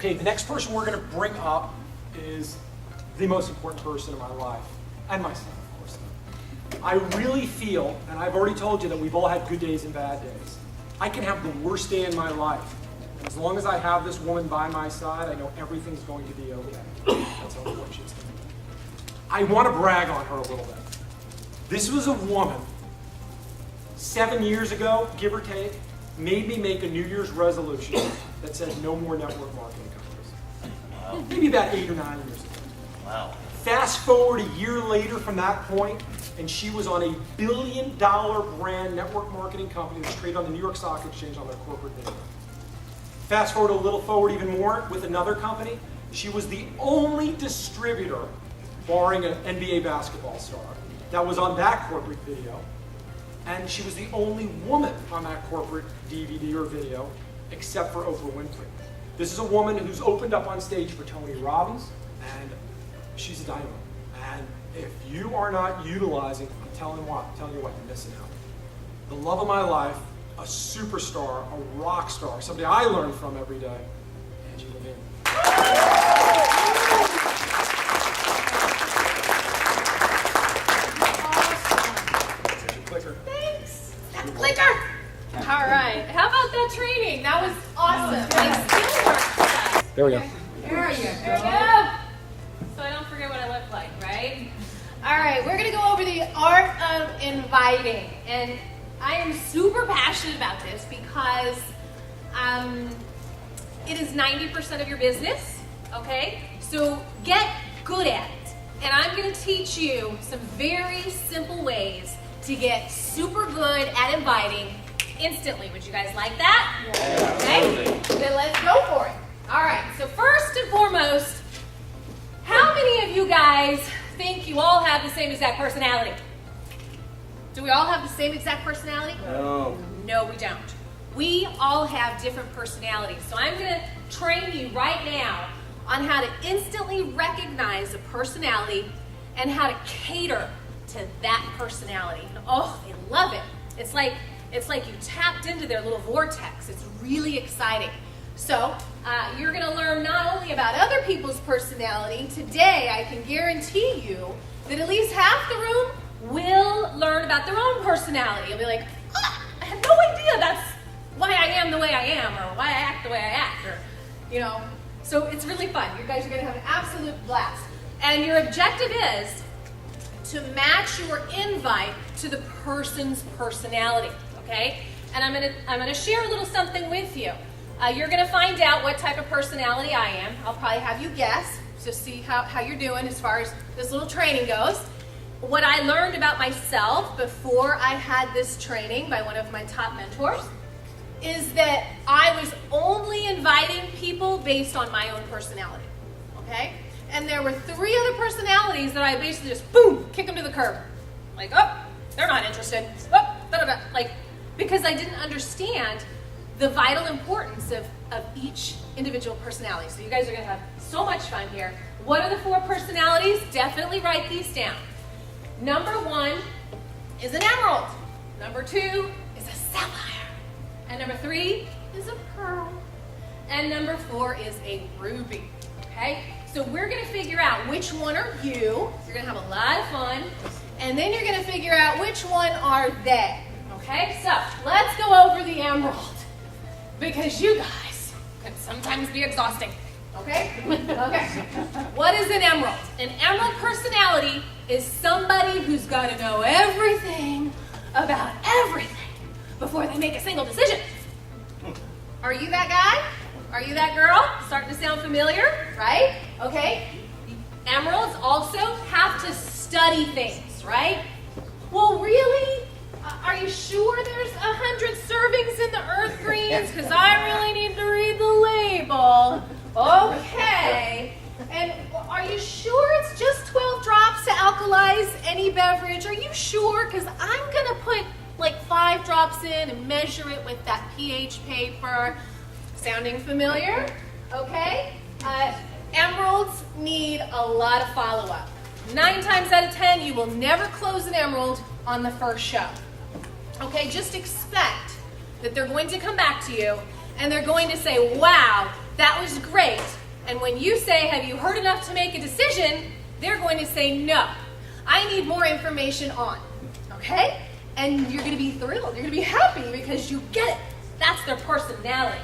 Okay, the next person we're going to bring up is the most important person in my life, and my son, of course. I really feel, and I've already told you that we've all had good days and bad days. I can have the worst day in my life. And as long as I have this woman by my side, I know everything's going to be okay. That's how important she's going to be. I want to brag on her a little bit. This was a woman, 7 years ago, give or take, made me make a New Year's resolution that said no more network marketing companies. Wow. Maybe about 8 or 9 years ago. Wow. Fast forward a year later from that point, and she was on $1 billion brand network marketing company that's traded on the New York Stock Exchange on their corporate video. Fast forward a little forward even more with another company. She was the only distributor, barring an NBA basketball star, that was on that corporate video. And she was the only woman on that corporate DVD or video, except for Oprah Winfrey. This is a woman who's opened up on stage for Tony Robbins, and she's a dynamo. And if you are not utilizing, I'm telling you what, you're missing out. The love of my life, a superstar, a rock star, somebody I learn from every day, Angie Levine. Clicker. All right. How about that training? That was awesome. Nice skill work. There we go. There you go. So I don't forget what I look like, right? All right. We're going to go over the art of inviting. And I am super passionate about this because it is 90% of your business, okay? So get good at it. And I'm going to teach you some very simple ways to get super good at inviting instantly. Would you guys like that? Yeah. Okay, then let's go for it. All right, so first and foremost, how many of you guys think you all have the same exact personality? Do we all have the same exact personality? No. No, we don't. We all have different personalities. So I'm going to train you right now on how to instantly recognize a personality and how to cater to that personality. And oh, they love it. It's like you tapped into their little vortex. It's really exciting. So you're going to learn not only about other people's personality. Today, I can guarantee you that at least half the room will learn about their own personality. You'll be like, oh, I had no idea that's why I am the way I am, or why I act the way I act, or, you know. So it's really fun. You guys are going to have an absolute blast. And your objective is to match your invite to the person's personality, okay? And I'm gonna share a little something with you. You're gonna find out what type of personality I am. I'll probably have you guess, so see how you're doing as far as this little training goes. What I learned about myself before I had this training by one of my top mentors is that I was only inviting people based on my own personality, okay? And there were 3 other personalities that I basically just, boom, kick them to the curb. Like, oh, they're not interested. Oh, da-da-da. Like, because I didn't understand the vital importance of each individual personality. So you guys are going to have so much fun here. What are the 4 personalities? Definitely write these down. Number 1 is an emerald. Number 2 is a sapphire. And number 3 is a pearl. And number 4 is a ruby. Okay? So we're going to figure out which one are you. You're going to have a lot of fun. And then you're going to figure out which one are they. Okay? So let's go over the emerald. Because you guys can sometimes be exhausting. Okay? Okay. What is an emerald? An emerald personality is somebody who's got to know everything about everything before they make a single decision. Are you that guy? Are you that girl? Starting to sound familiar, right? Okay. Emeralds also have to study things, right? Well, really? Are you sure there's 100 servings in the earth greens? Because I really need to read the label. Okay. And are you sure it's just 12 drops to alkalize any beverage? Are you sure? Because I'm going to put like 5 drops in and measure it with that pH paper. Sounding familiar? Okay. Emeralds need a lot of follow-up. 9 times out of 10, you will never close an emerald on the first show. Okay, just expect that they're going to come back to you and they're going to say, wow, that was great. And when you say, have you heard enough to make a decision, they're going to say, no, I need more information on, okay? And you're gonna be thrilled, you're gonna be happy because you get it. That's their personality.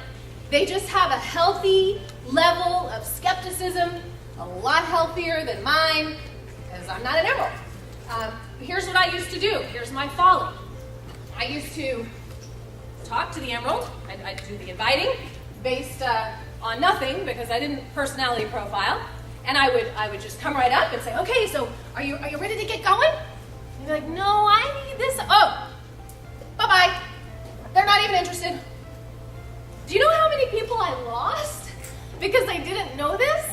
They just have a healthy level of skepticism, a lot healthier than mine, because I'm not an emerald. Here's what I used to do. Here's my folly. I used to talk to the emerald. I'd do the inviting based on nothing because I didn't personality profile. And I would just come right up and say, okay, so are you ready to get going? And they're like, no, I need this. Oh, bye-bye. They're not even interested. Do you know how many people I lost because I didn't know this?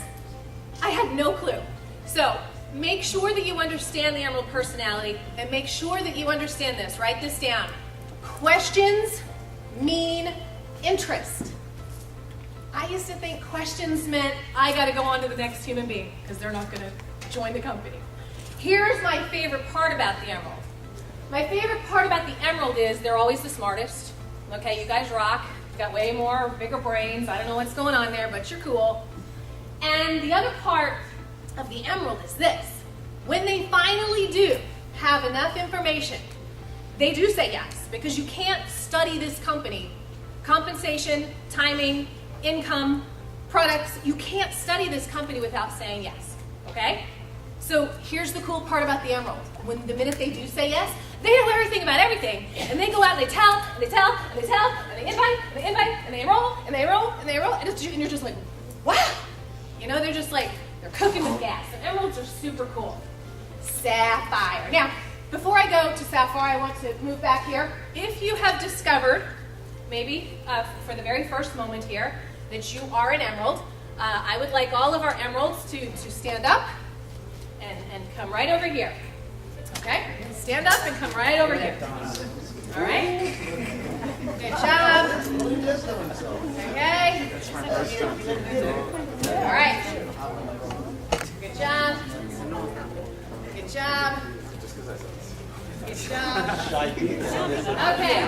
I had no clue. So make sure that you understand the emerald personality and make sure that you understand this. Write this down. Questions mean interest. I used to think questions meant I got to go on to the next human being because they're not going to join the company. Here's my favorite part about the emerald. My favorite part about the emerald is they're always the smartest. Okay, you guys rock. You got way more, bigger brains. I don't know what's going on there, but you're cool. And the other part of the emerald is this. When they finally do have enough information, they do say yes because you can't study this company. Compensation, timing, income, products, you can't study this company without saying yes, okay? So here's the cool part about the emerald. When the minute they do say yes, they know everything about everything. And they go out and they tell, and they tell, and they tell, and they invite, and they invite, and they enroll, and they enroll, and they enroll, and you're just like, wow. You know, they're just like, they're cooking with gas. And emeralds are super cool. Sapphire. Now, before I go to sapphire, I want to move back here. If you have discovered, maybe for the very first moment here, that you are an emerald, I would like all of our emeralds to stand up and come right over here. Okay? Stand up and come right over here. All right? Good job. Okay? All right. Good job. Good job. Good job. Okay.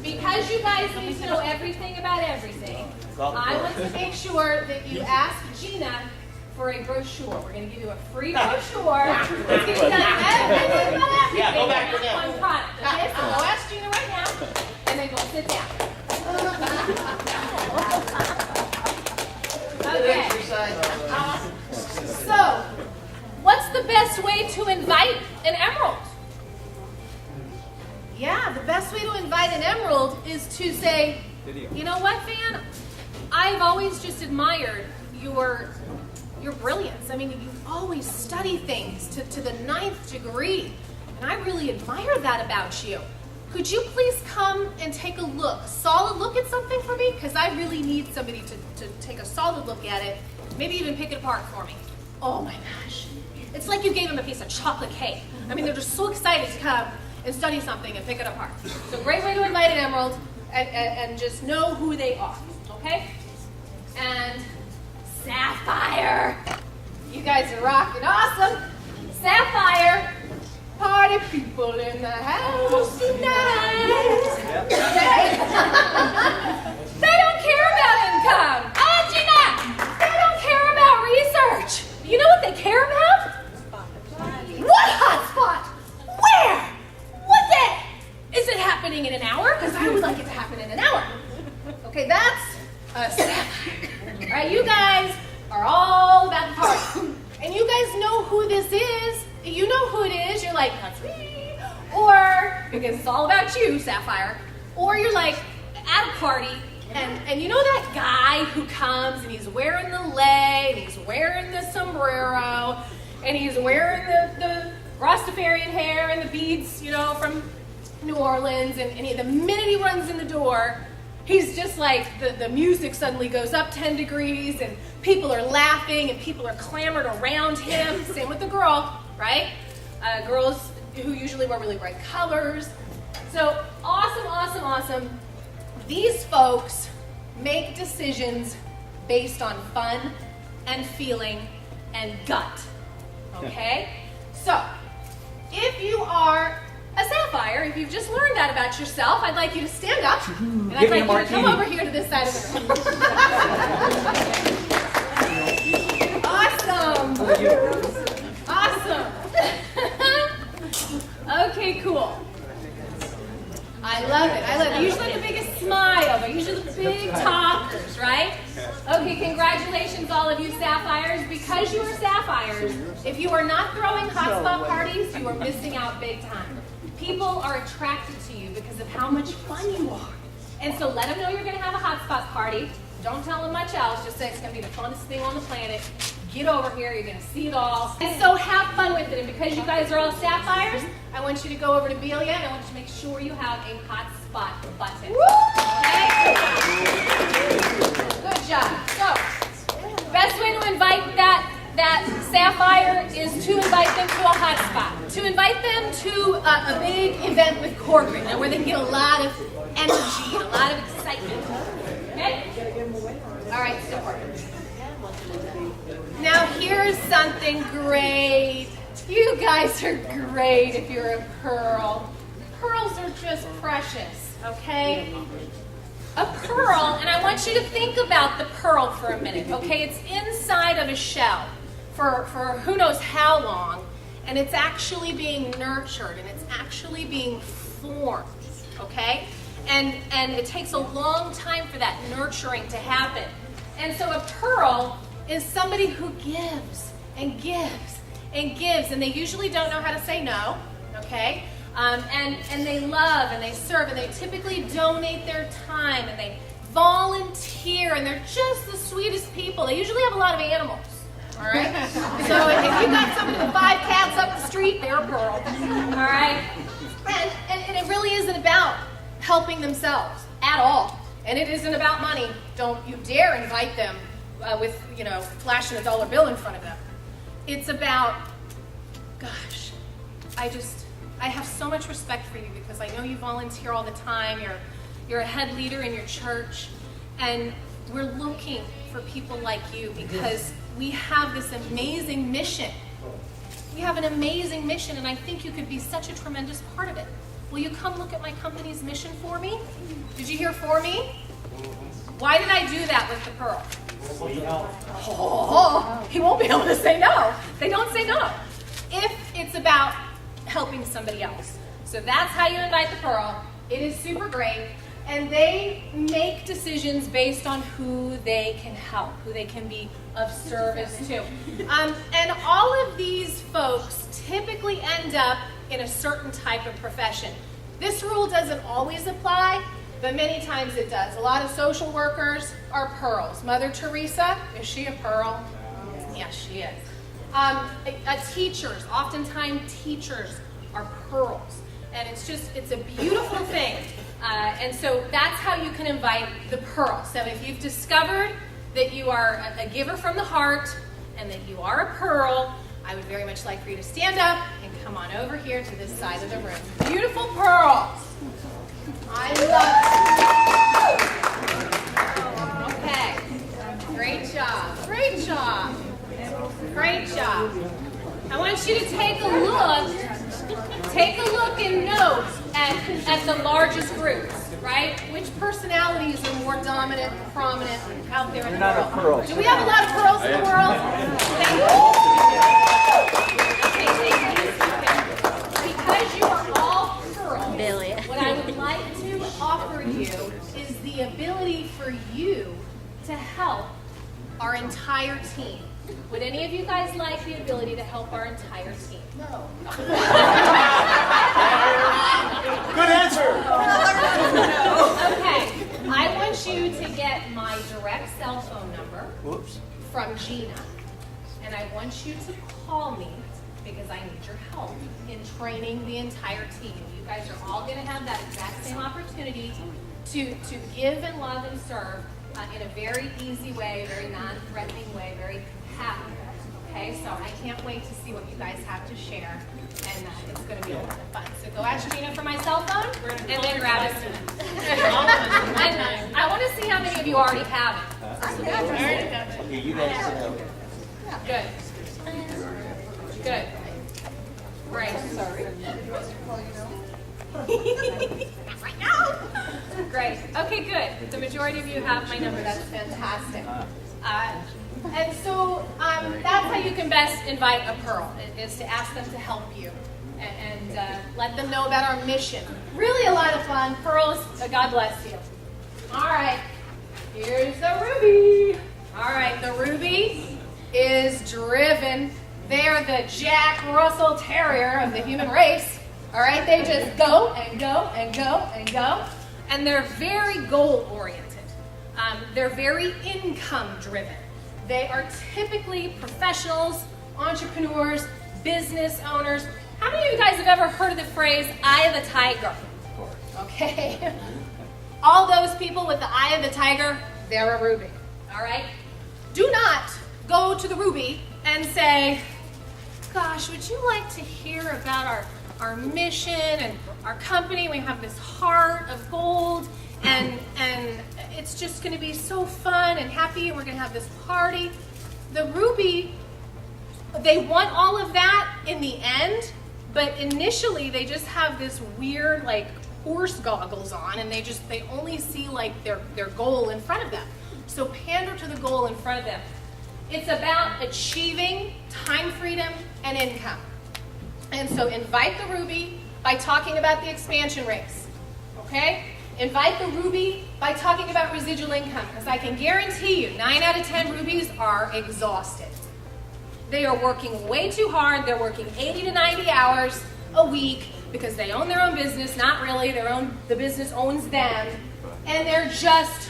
Because you guys need to know everything about everything, I want to make sure that you ask Gina for a brochure. We're going to give you a free brochure. It's going to tell you everything about everything. Yeah, go back to them. One product. Okay, so go ask Gina right now, and then go sit down. Okay. So, what's the best way to invite an emerald? Yeah, the best way to invite an emerald is to say, you know what, Van? I've always just admired your brilliance. I mean, you always study things to the 9th degree, and I really admire that about you. Could you please come and take a look, solid look at something for me? Because I really need somebody to take a solid look at it, maybe even pick it apart for me. Oh my gosh. It's like you gave them a piece of chocolate cake. I mean, they're just so excited to come and study something and pick it apart. So great way to invite an emerald and just know who they are, okay? And sapphire. You guys are rocking awesome. Sapphire. Party people in the house tonight. Okay? They don't care about income. Oh, Gina! They don't care about research. You know what they care about? What hotspot? Where? What day? Is it happening in an hour? Because I would like it to happen in an hour. Okay, that's a sapphire. All right, you guys are all about the party. And you guys know who this is. You know who it is. You're like, that's me. Or, because it's all about you, Sapphire. Or you're like at a party, and you know that guy who comes and he's wearing the lei, and he's wearing the sombrero, and he's wearing the Rastafarian hair and the beads, you know, from New Orleans, and the minute he runs in the door, he's just like, the music suddenly goes up 10 degrees, and people are laughing, and people are clamored around him. Same with the girl, right? Girls who usually wear really bright colors. So awesome, awesome, awesome. These folks make decisions based on fun and feeling and gut, okay? So if you are a sapphire, if you've just learned that about yourself, I'd like you to stand up, and I'd like you to come over here to this side of the room. Awesome. Awesome. Okay, cool. I love it. I love it. Usually the biggest smile. They're usually the big talkers, right? Okay, congratulations all of you Sapphires. Because you are Sapphires, if you are not throwing hotspot parties, you are missing out big time. People are attracted to you because of how much fun you are. And so let them know you're going to have a hotspot party. Don't tell them much else. Just say it's going to be the funnest thing on the planet. Get over here. You're going to see it all. And so have fun with it. And because you guys are all Sapphires, I want you to go over to Belia and I want you to make sure you have a hotspot button. Okay? Good job. So, best way to invite that Sapphire is to invite them to a hotspot. To invite them to a big event with corporate, where they can get a lot of energy and a lot of excitement. Okay? All right, super. Now here's something great. You guys are great if you're a pearl. Pearls are just precious, okay? A pearl, and I want you to think about the pearl for a minute, okay? It's inside of a shell for who knows how long, and it's actually being nurtured, and it's actually being formed, okay? And it takes a long time for that nurturing to happen. And so a pearl is somebody who gives and gives and gives, and they usually don't know how to say no, okay? And they love and they serve and they typically donate their time and they volunteer and they're just the sweetest people. They usually have a lot of animals, all right? So if you've got somebody with 5 cats up the street, they're a pearl, all right? And it really isn't about helping themselves at all. And it isn't about money. Don't you dare invite them with, flashing a dollar bill in front of them. It's about, gosh, I have so much respect for you because I know you volunteer all the time. You're a head leader in your church. And we're looking for people like you because we have this amazing mission. We have an amazing mission, and I think you could be such a tremendous part of it. Will you come look at my company's mission for me? Did you hear for me? Why did I do that with the pearl? Oh, he won't be able to say no. They don't say no. If it's about helping somebody else. So that's how you invite the pearl. It is super great. And they make decisions based on who they can help, who they can be of service to. And all of these folks typically end up in a certain type of profession. This rule doesn't always apply, but many times it does. A lot of social workers are pearls. Mother Teresa, is she a pearl? Yes, she is. Teachers, oftentimes teachers are pearls. And it's a beautiful thing. And so that's how you can invite the pearl. So if you've discovered that you are a giver from the heart and that you are a pearl, I would very much like for you to stand up and come on over here to this side of the room. Beautiful pearls. I love it. Okay. Great job. Great job. Great job. I want you to take a look and note at the largest groups, right? Which personalities are more dominant and prominent out there in the world? Do we have a lot of pearls in the world? Thank you. Okay, because you are all pearls, what I would like to offer you is the ability for you to help our entire team. Would any of you guys like the ability to help our entire team? No. Good answer. Okay. I want you to get my direct cell phone number from Gina. And I want you to call me because I need your help in training the entire team. You guys are all going to have that exact same opportunity to give and love and serve in a very easy way, very non-threatening way, very happy. Okay, so I can't wait to see what you guys have to share, and it's going to be a lot of fun. So go ask Gina for my cell phone, and then grab it. I want to see how many of you already have it. Okay, you guys know. Good. Good. Great. Right now? Great. Okay, good. The majority of you have my number. That's fantastic. And so that's how you can best invite a Pearl, is to ask them to help you and let them know about our mission. Really a lot of fun. Pearls, God bless you. All right, here's the Ruby. All right, the Ruby is driven. They're the Jack Russell Terrier of the human race. All right, they just go and go and go and go. And they're very goal-oriented. They're very income-driven. They are typically professionals, entrepreneurs, business owners. How many of you guys have ever heard of the phrase, eye of the tiger? Okay. All those people with the eye of the tiger, they're a Ruby. All right? Do not go to the Ruby and say, gosh, would you like to hear about our mission and our company? We have this heart of gold, and it's just going to be so fun and happy, and we're going to have this party. The Ruby, they want all of that in the end, but initially they just have this weird like horse goggles on, and they only see like their goal in front of them. So pander to the goal in front of them. It's about achieving time freedom and income. And so invite the Ruby by talking about the expansion race, okay? Invite the Ruby by talking about residual income, because I can guarantee you 9 out of 10 Rubies are exhausted. They are working way too hard. They're working 80 to 90 hours a week because they own their own business. Not really, the business owns them, and they're just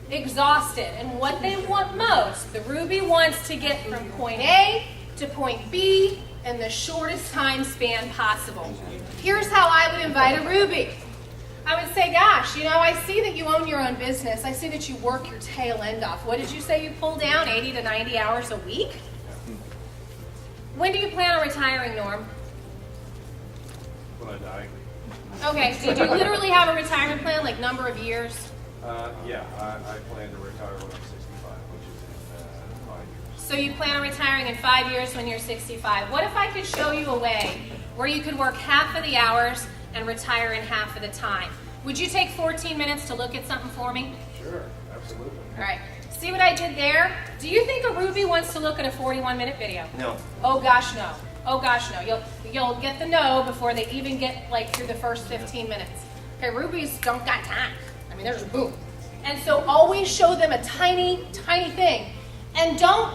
exhausted. And what they want most, the Ruby wants to get from point A to point B in the shortest time span possible. Here's how I would invite a Ruby. I would say, gosh, I see that you own your own business. I see that you work your tail end off. What did you say you pull down, 80 to 90 hours a week? When do you plan on retiring, Norm? When I die. Okay, so do you literally have a retirement plan, like number of years? Yeah, I plan to retire when I'm 65, which is in 5 years. So you plan on retiring in 5 years when you're 65. What if I could show you a way where you could work half of the hours and retire in half of the time? Would you take 14 minutes to look at something for me? Sure, absolutely. All right. See what I did there? Do you think a Ruby wants to look at a 41-minute video? No. Oh gosh, no. Oh gosh, no. You'll get the no before they even get like through the first 15 minutes. Okay, Rubies don't got time. I mean, they're just boom. And so always show them a tiny, tiny thing. And don't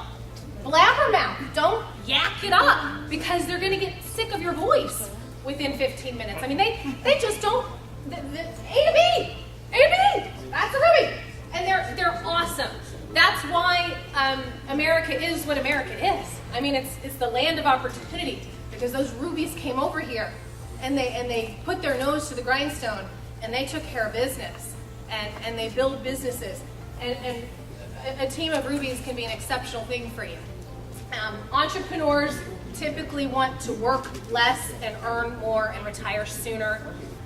blabbermouth. Don't yak it up, because they're going to get sick of your voice within 15 minutes. I mean, they just don't. A to B. A to B. That's a Ruby. And they're awesome. That's why America is what America is. I mean, it's the land of opportunity, because those Rubies came over here and they put their nose to the grindstone and they took care of business and they build businesses. And a team of Rubies can be an exceptional thing for you. Entrepreneurs typically want to work less and earn more and retire sooner.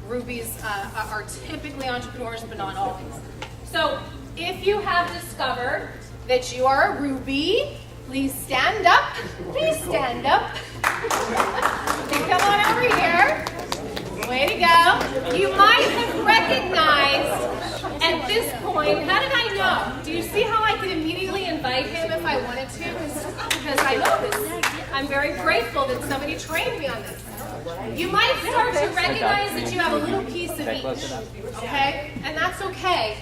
Rubies are typically entrepreneurs, but not always. So if you have discovered that you are a Ruby, please stand up. Please stand up. And come on over here. Way to go. You might have recognized at this point, how did I know? Do you see how I could immediately invite him if I wanted to? Because I know this. I'm very grateful that somebody trained me on this. You might start to recognize that you have a little piece of each, okay? And that's okay.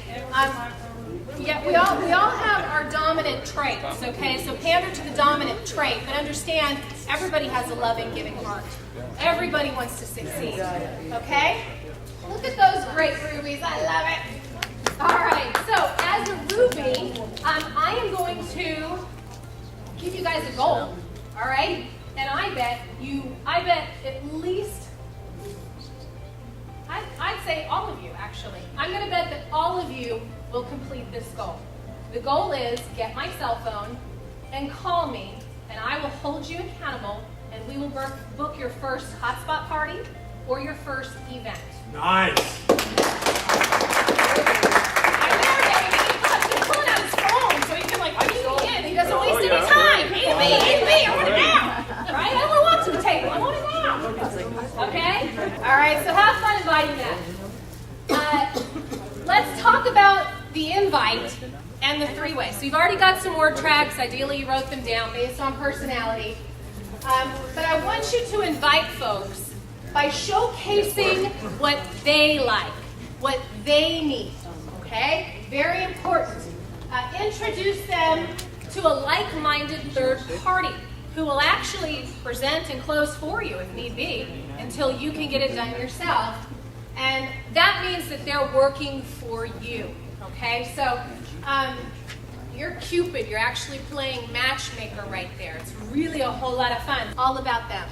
Yeah, we all have our dominant traits, okay? So pander to the dominant trait, but understand everybody has a loving, giving heart. Everybody wants to succeed, okay? Look at those great Rubies. I love it. All right, so as a Ruby, I am going to give you guys a goal, all right? And I bet at least, I'd say all of you, actually. I'm going to bet that all of you will complete this goal. The goal is get my cell phone and call me, and I will hold you accountable, and we will book your first hotspot party or your first event. Nice. I'm there, baby. He's pulling out his phone so he can key me in. He doesn't waste any time. A to B, I want it now. Right? I don't want to walk to the table. I want it now. Okay? All right, so how have fun inviting them. Let's talk about the invite and the three-way. So you've already got some word tracks. Ideally, you wrote them down based on personality. But I want you to invite folks by showcasing what they like, what they need, okay? Very important. Introduce them to a like-minded third party who will actually present and close for you if need be until you can get it done yourself. And that means that they're working for you, okay? So you're Cupid, you're actually playing matchmaker right there. It's really a whole lot of fun. All about them.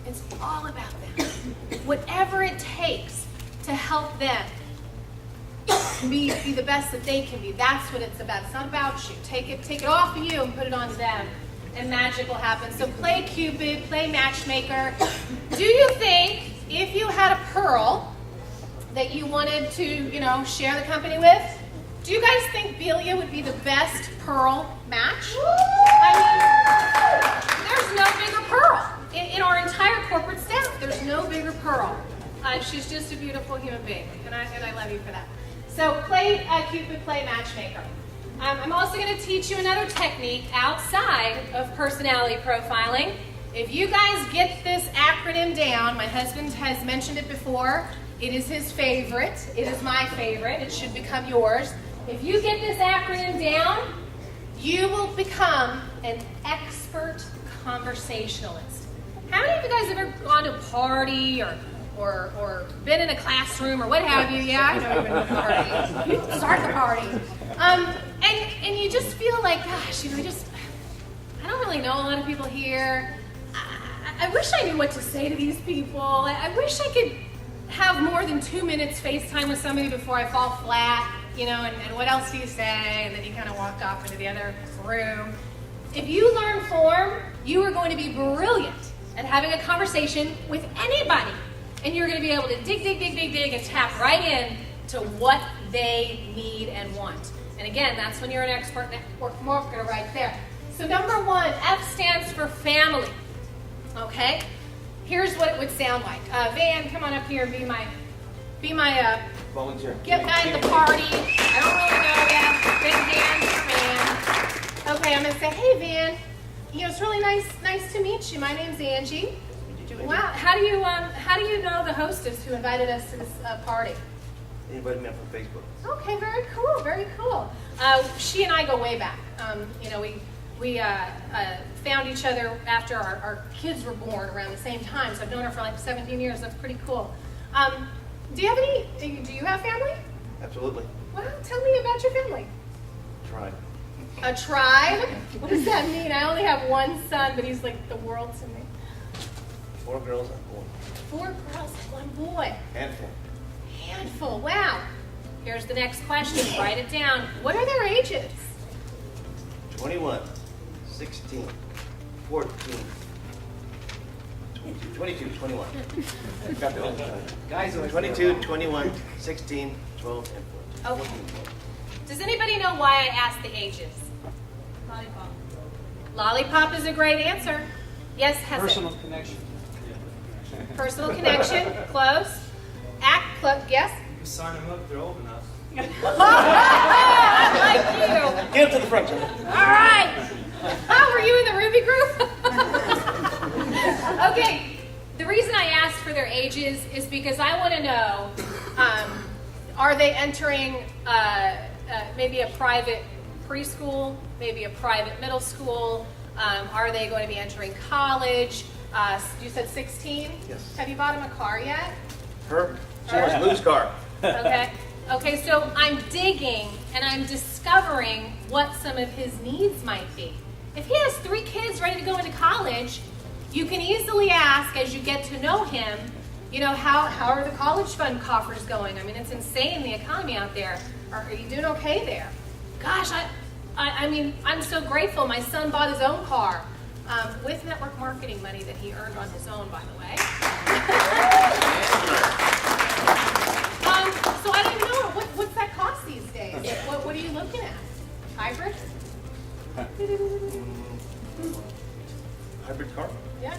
It's all about them. Whatever it takes to help them be the best that they can be. That's what it's about. It's not about you. Take it off of you and put it onto them, and magic will happen. So play Cupid, play matchmaker. Do you think if you had a pearl that you wanted to, share the company with, do you guys think Belia would be the best pearl match? I mean, there's no bigger pearl. In our entire corporate staff, there's no bigger pearl. She's just a beautiful human being, and I love you for that. So play Cupid, play matchmaker. I'm also going to teach you another technique outside of personality profiling. If you guys get this acronym down, my husband has mentioned it before. It is his favorite. It is my favorite. It should become yours. If you get this acronym down, you will become an expert conversationalist. How many of you guys have ever gone to a party or been in a classroom or what have you? Yeah, I know you've been to a party. You start the party. And you just feel like, gosh, I don't really know a lot of people here. I wish I knew what to say to these people. I wish I could have more than 2 minutes FaceTime with somebody before I fall flat, and what else do you say? And then you kind of walk off into the other room. If you learn form, you are going to be brilliant at having a conversation with anybody. And you're going to be able to dig, and tap right in to what they need and want. And again, that's when you're an expert network marketer right there. So number 1, F stands for family. Okay? Here's what it would sound like. Van, come on up here and be my volunteer. Get guy at the party. I don't really know yet. Big Van's fan. Okay, I'm gonna say, hey Van, it's really nice to meet you. My name's Angie. Wow, how do you know the hostess who invited us to this party? Anybody met from Facebook? Okay, very cool, very cool. She and I go way back. We found each other after our kids were born around the same time, so I've known her for like 17 years. That's pretty cool. Do you have family? Absolutely. Well, tell me about your family. Tribe. A tribe? What does that mean? I only have one son, but he's like the world to me. 4 girls and 1 boy. 4 girls and 1 boy. Handful. Wow. Here's the next question. Write it down. What are their ages? 21, 16, 14, 22, 21. Got the whole time. Guys, 22, 21, 16, 12, and 14. Okay. Does anybody know why I asked the ages? Lollipop. Lollipop is a great answer. Yes, Hesed. Personal connection. Personal connection. Close. Act close. Yes? You sign them up, they're old enough. I like you. Get up to the front, John. All right. Oh, were you in the Ruby group? Okay. The reason I asked for their ages is because I want to know, are they entering maybe a private preschool, maybe a private middle school? Are they going to be entering college? You said 16? Yes. Have you bought him a car yet? Her? She wants a loose car. Okay. Okay, so I'm digging and I'm discovering what some of his needs might be. If he has 3 kids ready to go into college, you can easily ask as you get to know him, how are the college fund coffers going? I mean, it's insane, the economy out there. Are you doing okay there? Gosh, I'm so grateful. My son bought his own car with network marketing money that he earned on his own, by the way. So I don't even know, what's that cost these days? What are you looking at? Hybrid? Hybrid car? Yeah.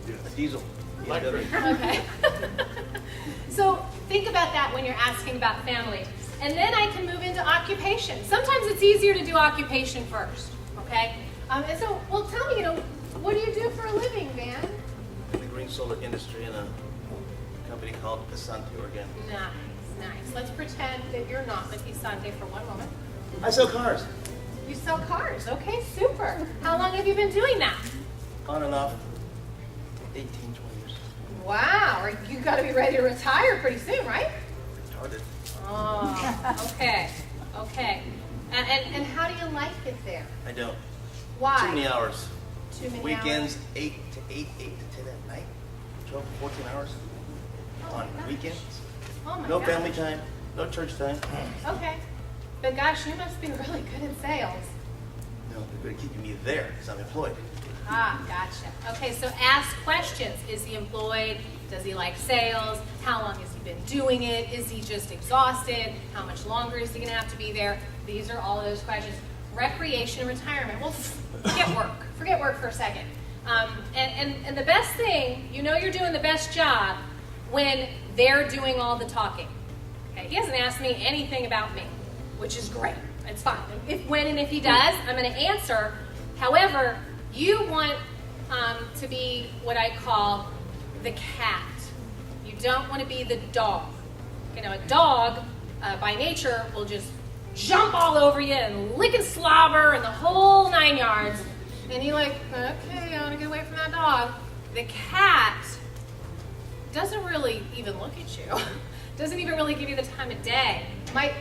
A diesel. Electric. Okay. about that when you're asking about family. And then I can move into occupation. Sometimes it's easier to do occupation first, okay? And so, well, tell me, what do you do for a living, Van? In the green solar industry in a company called Asante, Oregon. Nice. Let's pretend that you're not with Isante for one moment. I sell cars. You sell cars. Okay, super. How long have you been doing that? On and off, 18, 20 years. Wow, you got to be ready to retire pretty soon, right? Retarded. Oh, okay. And how do you like it there? I don't. Why? Too many hours. Too many Weekends, hours? 8 to 10 at night. 12 to 14 hours. Oh On my gosh. weekends. Oh my No gosh. family time. No church time. Okay. But gosh, you must be really good at sales. No, they're good at keeping me there because I'm employed. Gotcha. Okay, so ask questions. Is he employed? Does he like sales? How long has he been doing it? Is he just exhausted? How much longer is he going to have to be there? These are all of those questions. Recreation and retirement. Well, forget work. Forget work for a second. And the best thing, you're doing the best job when they're doing all the talking. Okay, he hasn't asked me anything about me, which is great. It's fine. When and if he does, I'm going to answer. However, you want to be what I call the cat. You don't want to be the dog. A dog, by nature, will just jump all over you and lick and slobber and the whole 9 yards. And you're like, okay, I want to get away from that dog. The cat doesn't really even look at you. Doesn't even really give you the time of day. Might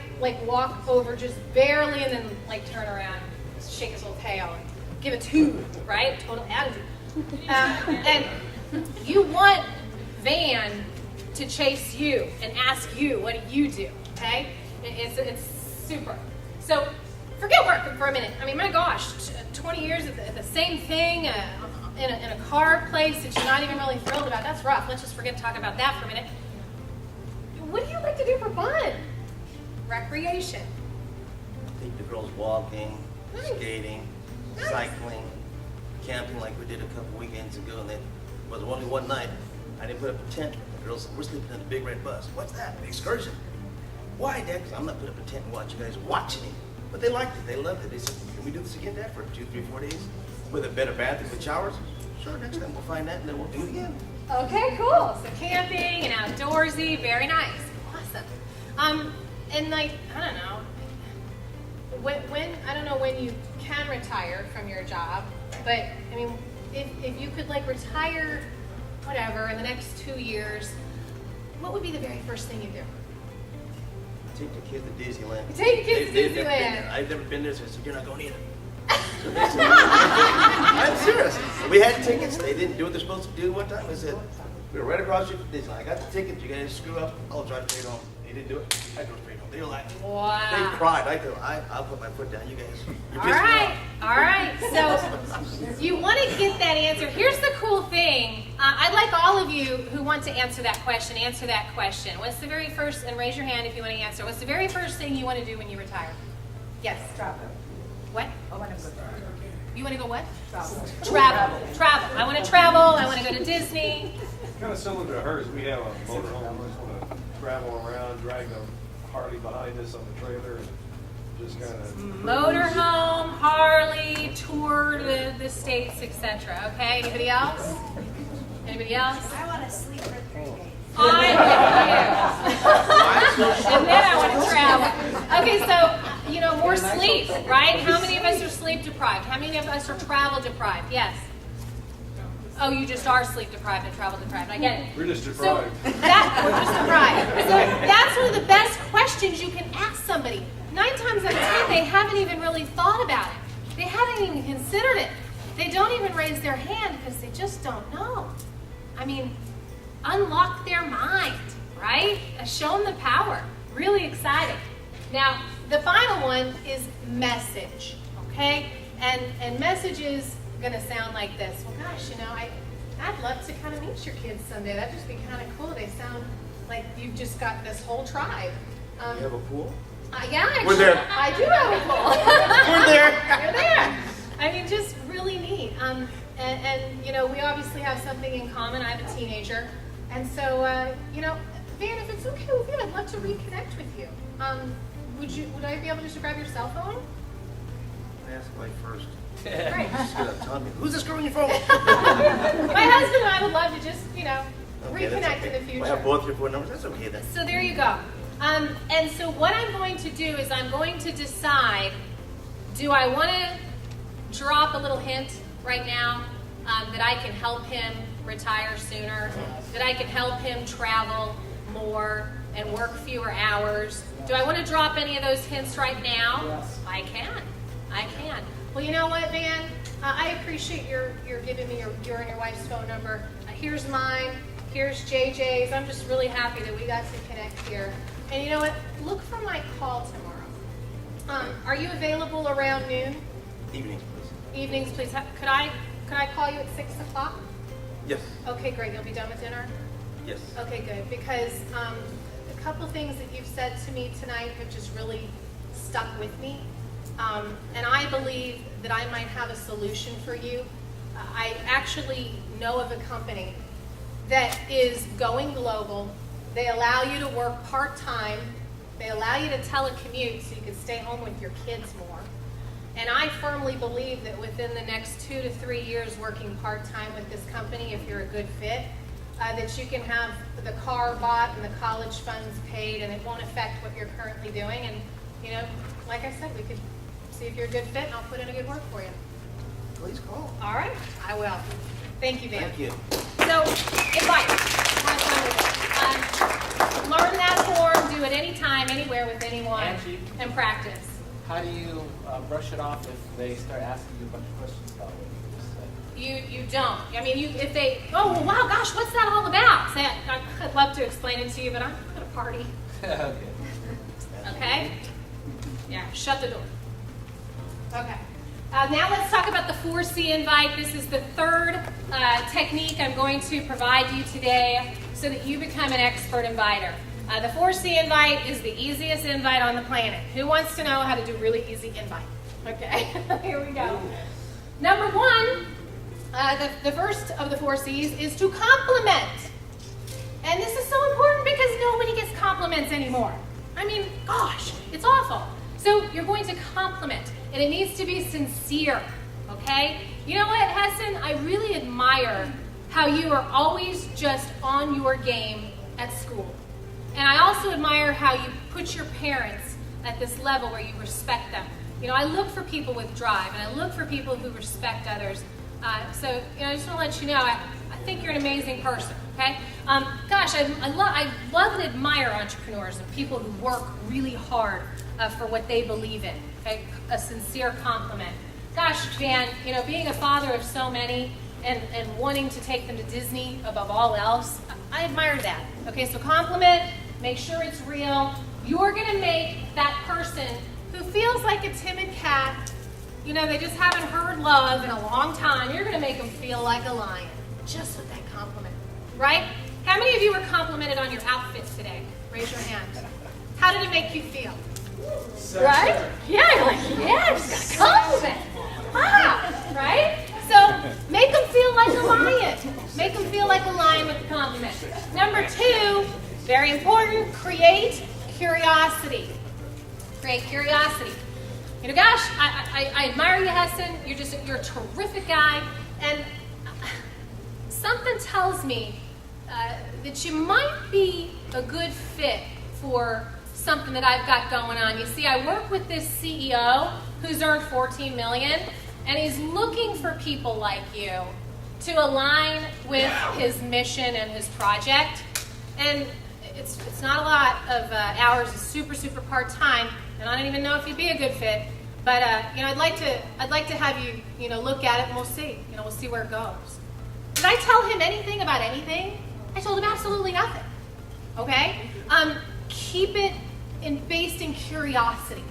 walk over just barely and then turn around, shake his little tail and give a toot, right? Total attitude. And you want Van to chase you and ask you, what do you do, okay? It's super. So forget work for a minute. I mean, my gosh, 20 years at the same thing in a car place that you're not even really thrilled about. That's rough. Let's just forget to talk about that for a minute. What do you like to do for fun? Recreation. Take the girls walking, Nice. skating, Nice. cycling, camping like we did a couple weekends ago. And it was only one night. I didn't put up a tent. The girls were sleeping in the big red bus. What's that? An excursion. Why, Dad? Because I'm not putting up a tent and watch you guys watching it. But they liked it. They loved it. They said, can we do this again, Dad, for 2, 3, 4 days? With a better bathroom with showers? Sure, next time we'll find that and then we'll do it again. Okay, cool. So camping and outdoorsy, very nice. Awesome. And I don't know. I don't know when you can retire from your job, but I mean, if you could retire, whatever, in the next 2 years, what would be the very first thing you do? Take the kids to Disneyland. You take the kids to They've never been Disneyland. there. I've never been there, so I said, you're not going either. So they said, I'm serious. We had tickets. They didn't do what they're supposed to do one time. I said, we were right across the street from Disneyland. I got the tickets. You guys screw up. I'll drive straight home. They didn't do it. I drove straight home. They were like, Wow. they cried. I told them, I'll put my foot down. You guys, you're All right. So you want to get that answer. Here's the cool thing. I'd like all of you who want to answer that question. What's the very first, and raise your hand if you want to answer. What's the very first thing you want to do when you retire? Yes. Travel. What? I want to go travel. You want to go what? Travel. Travel. I want to travel. I want to go to Disney. Kind of similar to hers. We have a motorhome. We just want to travel around, drag the Harley behind us on the trailer, and just kind of Motorhome, Harley, tour the states, etc. Okay. Anybody else? Anybody else? I want to sleep for 3 days. I'm with you. And then I want to travel. Okay, so, more sleep, right? How many of us are sleep deprived? How many of us are travel deprived? Yes. Oh, you just are sleep deprived and travel deprived. I get it. we're just So deprived. we're just deprived. So that's one of the best questions you can ask somebody. 9 times out of 10, they haven't even really thought about it. They haven't even considered it. They don't even raise their hand because they just don't know. I mean, unlock their mind, right? Show them the power. Really exciting. Now, the final one is message, okay? And message is going to sound like this. Well, gosh, I'd love to kind of meet your kids someday. That'd just be kind of cool. They sound like you've just got this whole tribe. You have a pool? Yeah, actually, We're there. I do have a pool. We're there. You're there. I mean, just really neat. We obviously have something in common. I have a teenager. And so, Van, if it's okay with you, I'd love to reconnect with you. Would I be able to just grab your cell phone? Ask Mike first. Great. He's gonna tell me, who's this girl on your phone? My husband and I would love to just, Okay, that's reconnect okay. in the future. We'll have both your phone numbers, that's okay then. So there you go. And so what I'm going to do is I'm going to decide, do I want to drop a little hint right now that I can help him retire sooner, that I can help him travel more and work fewer hours? Do I want to drop any of those hints right now? Yes. I can. Well, you know what, Van? I appreciate your giving me your and your wife's phone number. Here's mine. Here's JJ's. I'm just really happy that we got to connect here. And you know what? Look for my call tomorrow. Are you available around noon? Evenings, please. Evenings, please. Could I call you at 6 o'clock? Yes, Okay, great. You'll be done with dinner? yes. Okay, good. Because a couple things that you've said to me tonight have just really stuck with me. And I believe that I might have a solution for you. I actually know of a company that is going global. They allow you to work part-time. They allow you to telecommute so you can stay home with your kids more. And I firmly believe that within the next 2 to 3 years working part-time with this company, if you're a good fit, that you can have the car bought and the college funds paid, and it won't affect what you're currently doing. And, like I said, we could see if you're a good fit, and I'll put in a good word for you. Please call. All right, I will. Thank you, Van. Thank you. So, invite. Have fun with it. Learn that form, do it anytime, anywhere with anyone, Angie? and practice. How do you brush it off if they start asking you a bunch of questions about what you just said? You don't. I mean, if they, oh, well, wow, gosh, what's that all about? Say, I'd love to explain it to you, but I'm at a party. Okay. Okay? Yeah, shut the door. Okay. Now let's talk about the 4C invite. This is the third technique I'm going to provide you today so that you become an expert inviter. The 4C invite is the easiest invite on the planet. Who wants to know how to do really easy invite? Okay, here we go. Number one, the first of the 4 C's is to compliment. And this is so important because nobody gets compliments anymore. I mean, gosh, it's awful. So you're going to compliment, and it needs to be sincere, okay? You know what, Hessen? I really admire how you are always just on your game at school. And I also admire how you put your parents at this level where you respect them. I look for people with drive, and I look for people who respect others. So I just want to let you know, I think you're an amazing person, okay? Gosh, I love and admire entrepreneurs and people who work really hard for what they believe in, okay? A sincere compliment. Gosh, Jan, being a father of so many and wanting to take them to Disney above all else, I admire that. Okay, so compliment, make sure it's real. You're gonna make that person who feels like a timid cat, they just haven't heard love in a long time, you're gonna make them feel like a lion, just with that compliment, right? How many of you were complimented on your outfit today? Raise your hand. How did it make you feel? Right? Yeah, you're like, yeah, just got a compliment. Ah, right? So make them feel like a lion. Make them feel like a lion with a compliment. Number two, very important, create curiosity. Create curiosity. Gosh, I admire you, Hessen. You're a terrific guy. And something tells me that you might be a good fit for something that I've got going on. You see, I work with this CEO who's earned $14 million, and he's looking for people like you to align with his mission and his project. And it's not a lot of hours. It's super, super part-time, and I don't even know if you'd be a good fit. But I'd like to have you look at it, and we'll see. We'll see where it goes. Did I tell him anything about anything? I told him absolutely nothing. Okay? Keep it based in curiosity.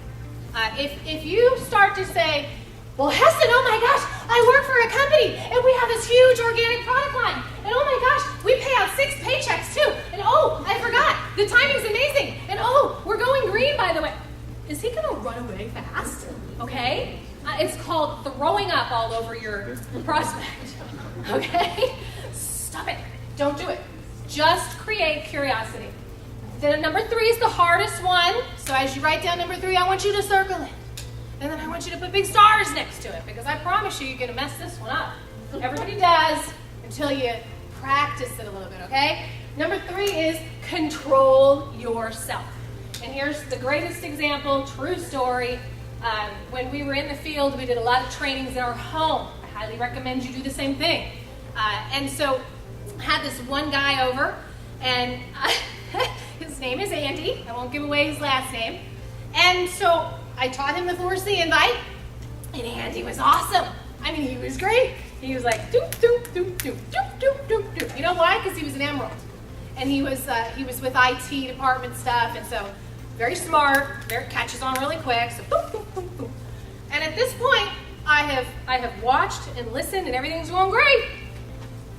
If you start to say, well, Hessen, oh my gosh, I work for a company and we have this huge organic product line. And oh my gosh, we pay out 6 paychecks too. And oh, I forgot, the timing's amazing. And oh, we're going green, by the way. Is he gonna run away fast? Okay? It's called throwing up all over your prospect. Okay? Stop it. Don't do it. Just create curiosity. Then number 3 is the hardest one. So as you write down number 3, I want you to circle it. And then I want you to put big stars next to it, because I promise you, you're going to mess this one up. Everybody does until you practice it a little bit, okay? Number 3 is control yourself. And here's the greatest example, true story. When we were in the field, we did a lot of trainings in our home. I highly recommend you do the same thing. And so I had this one guy over, and his name is Andy. I won't give away his last name. And so I taught him the force the invite, and Andy was awesome. I mean, he was great. He was like, doop, doop, doop, doop, doop, doop, doop, doop. You know why? Because he was an emerald. And he was with IT department stuff, and so very smart, very catches on really quick, so boop, boop, boop, boop. And at this point, I have watched and listened, and everything's going great.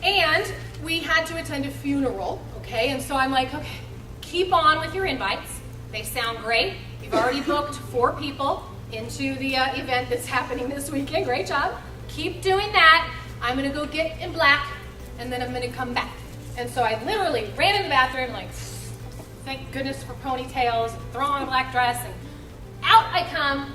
And we had to attend a funeral, okay? And so I'm like, okay, keep on with your invites. They sound great. You've already booked 4 people into the event that's happening this weekend. Great job. Keep doing that. I'm going to go get in black, and then I'm going to come back. And so I literally ran in the bathroom, like, thank goodness for ponytails, and throw on a black dress, and out I come,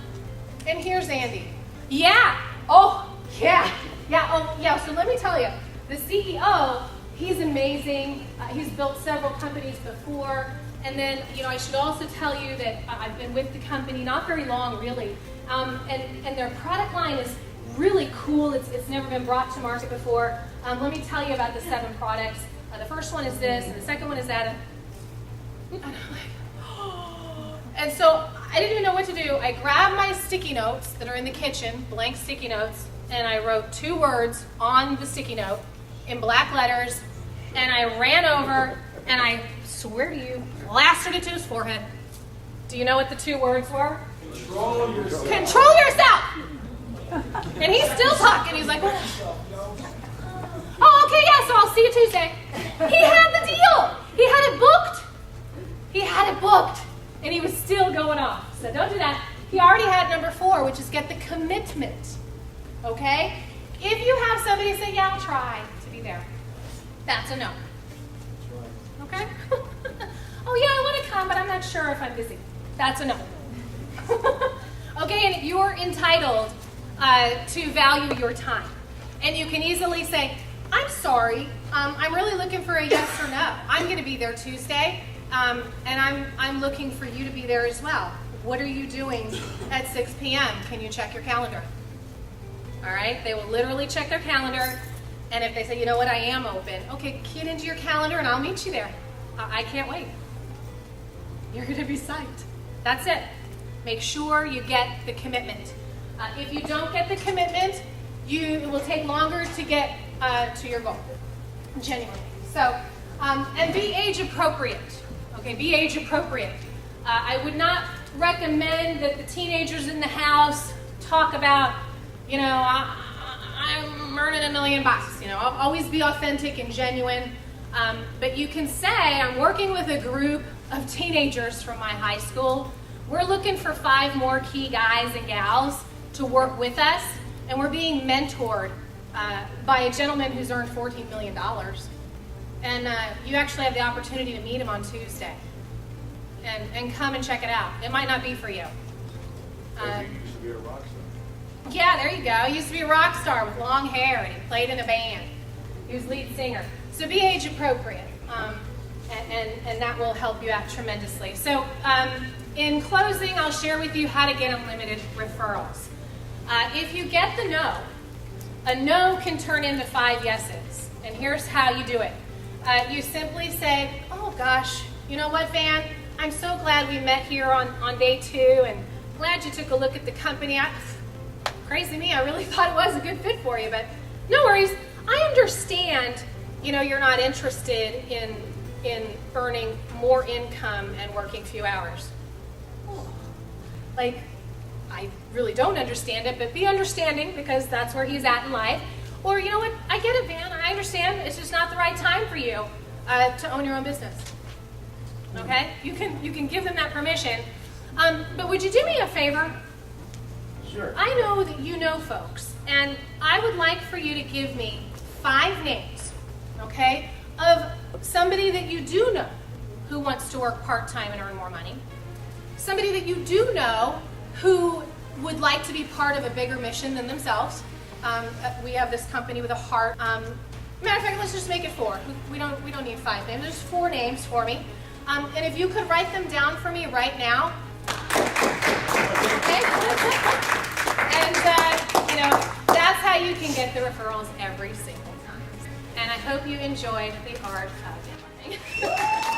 and here's Andy. Yeah. Oh, yeah. Yeah. Oh, yeah. So let me tell you, the CEO, he's amazing. He's built several companies before. And then, I should also tell you that I've been with the company not very long, really. And their product line is really cool. It's never been brought to market before. Let me tell you about the 7 products. The first one is this, and the second one is that. And I'm like, and so I didn't even know what to do. I grabbed my sticky notes that are in the kitchen, blank sticky notes, and I wrote 2 words on the sticky note in black letters, and I ran over, and I swear to you, plastered it to his forehead. Do you know what the 2 words were? Control yourself. Control yourself! And he's still talking. He's like, what? Oh, okay, yeah, so I'll see you Tuesday. He had the deal. He had it booked. He had it booked. And he was still going off. So don't do that. He already had number 4, which is get the commitment. Okay? If you have somebody say, yeah, I'll try to be there, that's a no. Okay? Oh, yeah, I want to come, but I'm not sure if I'm busy. That's a no. Okay, and you're entitled to value your time. And you can easily say, I'm sorry, I'm really looking for a yes or no. I'm going to be there Tuesday, and I'm looking for you to be there as well. What are you doing at 6 p.m.? Can you check your calendar? All right, they will literally check their calendar, and if they say, you know what, I am open, okay, key it into your calendar, and I'll meet you there. I can't wait. You're going to be psyched. That's it. Make sure you get the commitment. If you don't get the commitment, it will take longer to get to your goal, genuinely. So, and be age appropriate. Okay, be age appropriate. I would not recommend that the teenagers in the house talk about, I'm earning $1 million. I'll always be authentic and genuine. But you can say, I'm working with a group of teenagers from my high school. We're looking for 5 more key guys and gals to work with us, and we're being mentored by a gentleman who's earned $14 million. And you actually have the opportunity to meet him on Tuesday. And come and check it out. It might not be for you. You used to be a rock star. Yeah, there you go. He used to be a rock star with long hair, and he played in a band. He was lead singer. So be age appropriate, and that will help you out tremendously. So in closing, I'll share with you how to get unlimited referrals. If you get the no, a no can turn into 5 yeses. And here's how you do it. You simply say, oh gosh, you know what, Van? I'm so glad we met here on day 2, and glad you took a look at the company. Crazy me, I really thought it was a good fit for you, but no worries. I understand, you're not interested in earning more income and working few hours. Like, I really don't understand it, but be understanding, because that's where he's at in life. Or, you know what, I get it, Van, I understand. It's just not the right time for you to own your own business. Okay? You can give them that permission. But would you do me a favor? Sure. I know that you know folks, and I would like for you to give me 5 names, okay, of somebody that you do know who wants to work part-time and earn more money. Somebody that you do know who would like to be part of a bigger mission than themselves. We have this company with a heart. Matter of fact, let's just make it 4. We don't need 5 names. There's 4 names for me. And if you could write them down for me right now. Okay? And that's how you can get the referrals every single time. And I hope you enjoyed the art of networking.